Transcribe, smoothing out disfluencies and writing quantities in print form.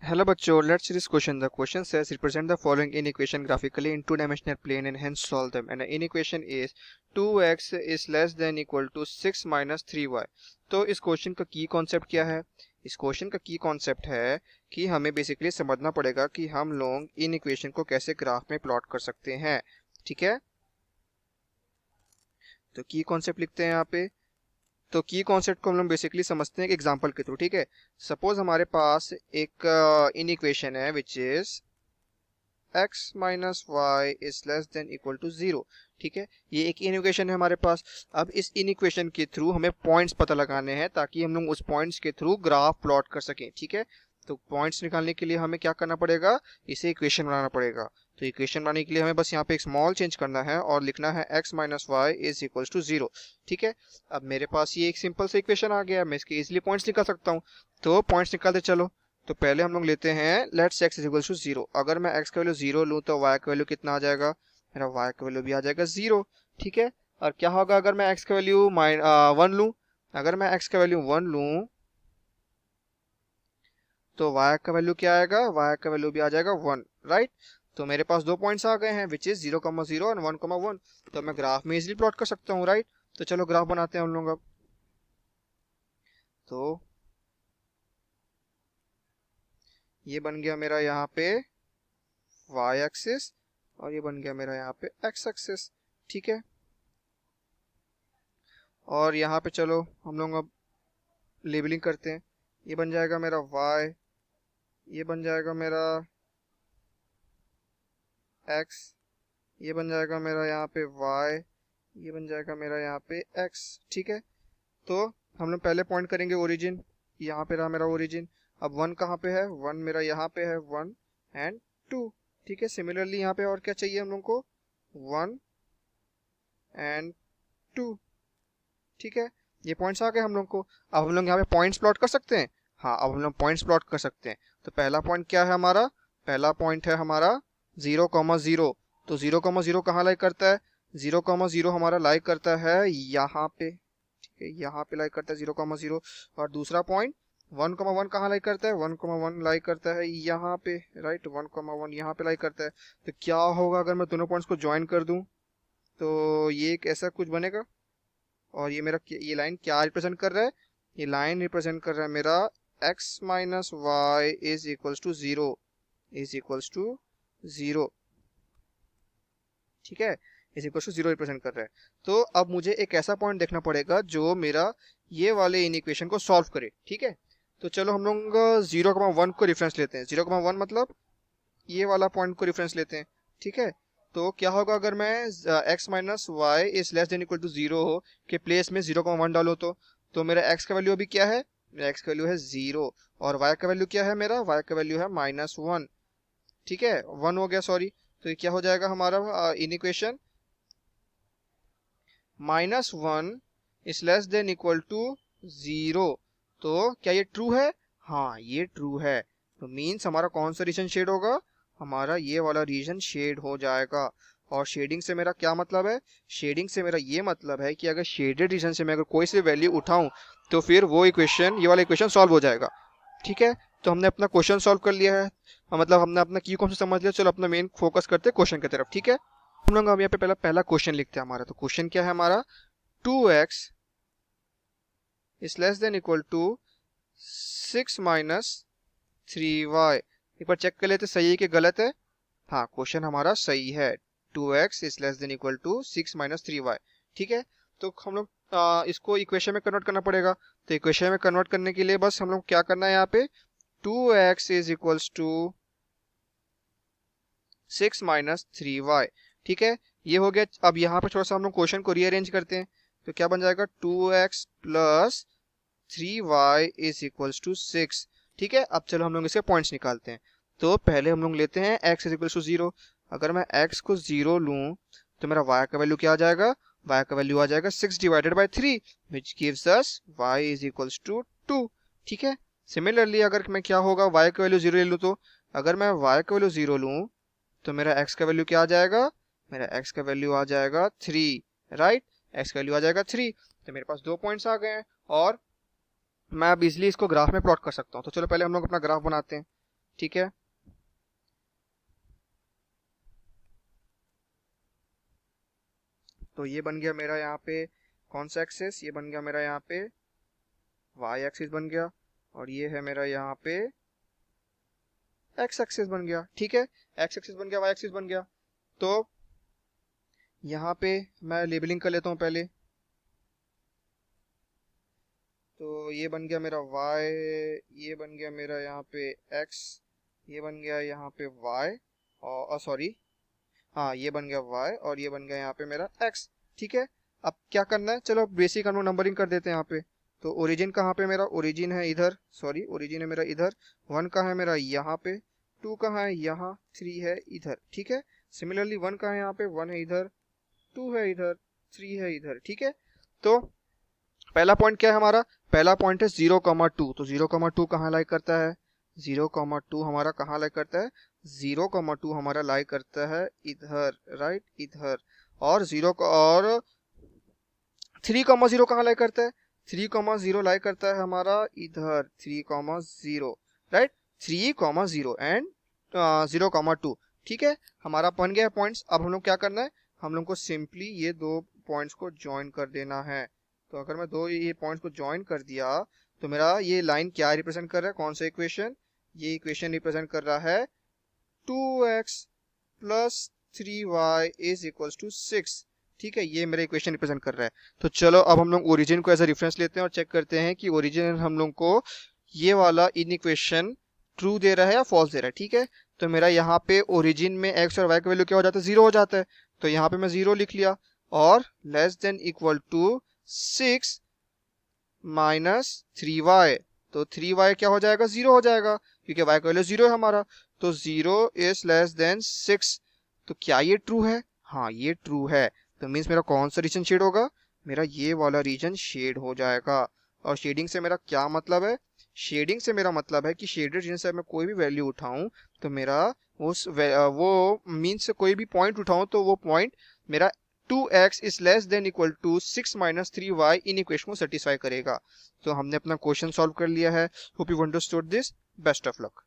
Hello बच्चों, let's see this question. The question says represent the following inequation graphically in two-dimensional plane and hence solve them. And the inequation is 2x is less than equal to 6 minus 3y. तो इस question का की concept क्या है? इस question का की concept है कि हमें बेसिकली समझना पड़ेगा कि हम लोग इन इक्वेशन को कैसे ग्राफ में प्लॉट कर सकते हैं. ठीक है, तो की कॉन्सेप्ट लिखते हैं यहाँ पे. तो की कॉन्सेप्ट को हम लोग बेसिकली समझते हैं एक एग्जांपल के थ्रू. ठीक है, सपोज हमारे पास एक इन इक्वेशन है which is x minus y is less than equal to 0. ठीक है, ये एक इन इक्वेशन है हमारे पास. अब इस इन इक्वेशन के थ्रू हमें पॉइंट्स पता लगाने हैं ताकि हम लोग उस पॉइंट्स के थ्रू ग्राफ प्लॉट कर सकें. ठीक है, तो पॉइंट्स निकालने के लिए हमें क्या करना पड़ेगा, इसे इक्वेशन बनाना पड़ेगा. तो इक्वेशन बनाने के लिए हमें बस यहाँ पे एक स्मॉल चेंज करना है और लिखना है x minus y is equal to 0. ठीक है, अब मेरे पास ये एक सिंपल सा इक्वेशन आ गया, मैं इसके इजिली पॉइंट्स निकाल सकता हूँ. तो पॉइंट्स निकालते चलो. तो पहले हम लोग लेते हैं let's x is equal to 0. अगर मैं x का वैल्यू 0 लूँ तो y का वैल्यू कितना आ जाएगा, मेरा y का वैल्यू भी आ जाएगा 0. ठीक है, और क्या होगा अगर मैं x का वैल्यू 1 लूँ. अगर मैं x का वैल्यू 1 लूँ तो y का वैल्यू क्या आएगा, y का वैल्यू भी आ जाएगा 1. राइट, तो मेरे पास दो पॉइंट्स आ गए हैं विच इज 0,0 और 1,1. तो मैं ग्राफ में इजिली प्लॉट कर सकता हूँ. राइट, तो चलो ग्राफ बनाते हैं हम लोग अब. तो ये बन गया मेरा यहाँ पे y एक्सिस और ये बन गया मेरा यहाँ पे x एक्सिस. ठीक है, और यहाँ पे चलो हम लोग अब लेबलिंग करते हैं. ये बन जाएगा मेरा y, ये बन जाएगा मेरा x, ये बन जाएगा मेरा यहाँ पे y, ये बन जाएगा मेरा यहाँ पे x. ठीक है, तो हम लोग पहले पॉइंट करेंगे ओरिजिन. यहाँ पे रहा मेरा ओरिजिन. अब 1 कहाँ पे है, 1 मेरा यहाँ पे है, 1 एंड 2. ठीक है, सिमिलरली यहाँ पे और क्या चाहिए हम लोग को, 1 एंड 2. ठीक है, ये पॉइंट्स आ गए हम लोग को. अब हम लोग यहाँ पे पॉइंट्स प्लॉट कर सकते हैं. हाँ, अब हम लोग पॉइंट्स प्लॉट कर सकते हैं. तो पहला पॉइंट क्या है हमारा, पहला पॉइंट है हमारा 0,0. तो 0,0 कहाँ लाइक करता है, 0,0 हमारा लाइक करता है यहाँ पे. ठीक है, यहाँ पे लाइक करता है 0,0. और दूसरा पॉइंट 1,1 कहाँ लाइक करता है, 1,1 लाइक करता है यहाँ पे. राइट, 1,1 यहाँ पे लाइक करता है. तो क्या होगा अगर मैं दोनों पॉइंट्स को ज्वाइन कर दूं, तो ये एक ऐसा कुछ बनेगा. और ये मेरा ये लाइन क्या रिप्रेजेंट कर रहा है, ये लाइन रिप्रेजेंट कर रहा है मेरा x minus y is equals to 0, is equals to 0. ठीक है, इज इक्वल्स टू 0 रिप्रेजेंट कर रहा है. तो अब मुझे एक ऐसा पॉइंट देखना पड़ेगा जो मेरा ये वाले इन इक्वेशन को सॉल्व करे. ठीक है, तो चलो हम लोग 0,1 को रेफरेंस लेते हैं. 0,1 मतलब ये वाला पॉइंट को रेफरेंस लेते हैं. ठीक है, तो क्या होगा अगर मैं x minus y is less than equal to 0 के प्लेस में 0,1 डालो तो मेरा x का वैल्यू अभी क्या है, मेरा x का वैल्यू है 0. और y का वैल्यू क्या है, मेरा y का वैल्यू है -1. ठीक है, 1 हो गया सॉरी. तो ये क्या हो जाएगा हमारा inequation, -1 is less than equal to 0. तो क्या ये ट्रू है, हाँ ये ट्रू है. तो मीन्स हमारा कौन सा रीजन शेड होगा, हमारा ये वाला रीजन शेड हो जाएगा. और शेडिंग से मेरा क्या मतलब है, शेडिंग से मेरा ये मतलब है कि अगर शेडेड रीजन से मैं अगर कोई सी वैल्यू उठाऊं तो फिर वो इक्वेशन, ये वाला इक्वेशन सॉल्व हो जाएगा. ठीक है, तो हमने अपना क्वेश्चन सॉल्व कर लिया है, मतलब हमने अपना की कौन सा समझ लिया. चलो अपना मेन फोकस करते हैं क्वेश्चन की तरफ. ठीक है, हम लोग अब यहाँ पे पहला क्वेश्चन लिखते हैं हमारा. तो क्वेश्चन क्या है हमारा, 2x is less than equal to 6 minus 3y. एक बार चेक कर लेते सही है कि गलत है. हाँ, क्वेश्चन हमारा सही है, 2x is less than equal to 6 minus 3y. ठीक है, तो हम लोग इसको इक्वेशन में कन्वर्ट करना पड़ेगा. तो इक्वेशन में कन्वर्ट करने के लिए बस हम लोग क्या करना है, यहाँ पे 2x is equals to 6 minus 3y. ठीक है, ये हो गया. अब यहाँ पे थोड़ा सा हम लोग क्वेश्चन को रीअरेंज करते हैं. तो क्या बन जाएगा, 2x plus 3y is equals to 6. ठीक है, अब चलो हम लोग इसके पॉइंट्स निकालते हैं. तो पहले हम लोग लेते हैं x इज इक्वल्स टू 0. अगर मैं x को 0 लूँ तो मेरा y का वैल्यू क्या आ जाएगा, y का वैल्यू आ जाएगा 6 divided by 3 which gives us y is equals to 2. ठीक है, सिमिलरली अगर मैं क्या होगा y का वैल्यू 0 ले लूँ, तो अगर मैं y का वैल्यू 0 लूँ तो मेरा x का वैल्यू क्या आ जाएगा, मेरा x का वैल्यू आ जाएगा 3. राइट, x का वैल्यू आ जाएगा 3. तो मेरे पास दो पॉइंट्स आ गए हैं और मैं अब इजिली इसको ग्राफ में प्लॉट कर सकता हूँ. तो चलो पहले हम लोग अपना ग्राफ बनाते हैं. ठीक है। तो ये बन गया मेरा यहाँ पे कौन सा एक्सेस, ये बन गया मेरा यहाँ पे वाई एक्सिस बन गया, और ये है मेरा यहाँ पे एक्स एक्सिस बन गया। ठीक है, एक्स एक्सिस बन गया, वाई एक्सिस बन गया। तो यहाँ पे मैं लेबलिंग कर लेता हूँ पहले। तो ये बन गया मेरा y, ये बन गया मेरा यहाँ पे x, ये बन गया यहाँ पे y, और सॉरी हाँ ये बन गया y, और ये बन गया यहाँ पे मेरा x। ठीक है, अब क्या करना है, चलो बेसिक हम लोग नंबरिंग कर देते हैं यहाँ पे। तो ओरिजिन कहाँ पे, मेरा ओरिजिन है इधर, सॉरी ओरिजिन है मेरा इधर, 1 कहाँ है मेरा यहाँ पे, 2 कहाँ है यहाँ, 3 है इधर। ठीक है, सिमिलरली 1 कहाँ है यहाँ पे, 1 है इधर, 2 है इधर, 3 है इधर। ठीक है, तो पहला पॉइंट क्या है हमारा, पहला पॉइंट है 0,2। तो 0,2 कहाँ लाई करता है, 0,2 हमारा कहाँ लाई करता है, 0,2 हमारा लाई करता है इधर, राइट इधर। और 3,0 कहाँ लाई करता है, 3,0 लाई करता है हमारा इधर, 3,0, राइट 3,0 एंड 0,2। ठीक है, हमारा बन गया पॉइंट्स। अब हम लोग क्या करना है, हम लोग को सिंपली ये दो पॉइंट्स को ज्वाइन कर देना है। तो अगर मैं दो ये पॉइंट्स को ज्वाइन कर दिया तो मेरा ये लाइन क्या रिप्रेजेंट कर रहा है, कौन सा इक्वेशन, ये इक्वेशन रिप्रेजेंट कर रहा है 2x plus 3y is equals to 6। ठीक है, ये मेरा इक्वेशन रिप्रेजेंट कर रहा है। तो चलो अब हम लोग ओरिजिन को एज अ रेफरेंस लेते हैं और चेक करते हैं कि ओरिजिन हम लोग को ये वाला इन इक्वेशन ट्रू दे रहा है या फॉल्स दे रहा है। ठीक है, तो मेरा यहाँ पे ओरिजिन में x और y का वैल्यू क्या हो जाता है, 0 हो जाता है। तो यहाँ पे मैं 0 लिख लिया, और less than equal to 6 minus 3y। तो 3y क्या हो जाएगा, 0 हो जाएगा, क्योंकि y का वैल्यू 0 है हमारा। तो 0 इज लेस देन 6। तो क्या ये ट्रू है, हाँ ये ट्रू है। तो मीन्स मेरा कौन सा रीजन शेड होगा, मेरा ये वाला रीजन शेड हो जाएगा। और शेडिंग से मेरा क्या मतलब है, शेडिंग से मेरा मतलब है कि शेडेड रीजन से मैं कोई भी वैल्यू उठाऊं तो मेरा वो मीन्स कोई भी पॉइंट उठाऊं तो वो पॉइंट मेरा 2x is less than equal to 6 minus 3y inequation को सेटिस्फाई करेगा। तो हमने अपना क्वेश्चन सॉल्व कर लिया है। Hope you understood this, best of luck.